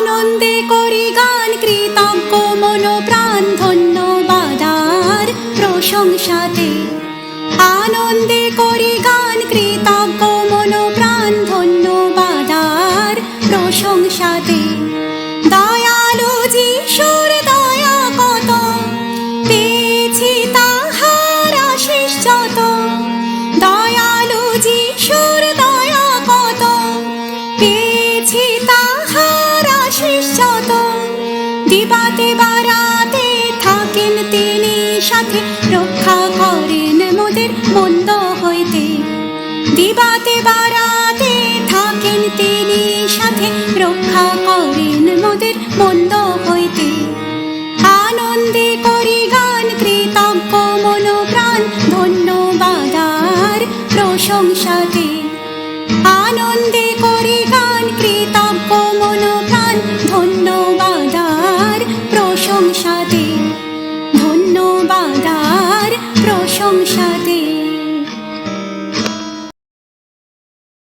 আনন্দে করি গান কৃতজ্ঞ মন প্রাণ ধন্যবাদ আর প্রশংসাতে। আনন্দে করি গান কৃতজ্ঞ মন প্রাণ ধন্যবাদ আর প্রশংসাতে। দয়ালু যিশুর দয়া কত, পেয়েছি তাহার আশীষ যত। দয়ালু যিশুর দয়া কত, পেয়েছি তাহার আশীষ যত। দিবাতে বারাতে থাকেন তিনি সাথে, রক্ষা করেন মোদের মন্দ হইতে। দিবাতে বারাতে থাকেন তিনি সাথে, রক্ষা করেন মোদের মন্দ হইতে। আনন্দে করি গান কৃতজ্ঞ মন প্রাণ ধন্যবাদ আর প্রশংসাতে। আনন্দে করি গান কৃতজ্ঞ মন প্রাণ ধন্যবাদ আর প্রশংসাতে। ধন্যবাদ আর প্রশংসাতে।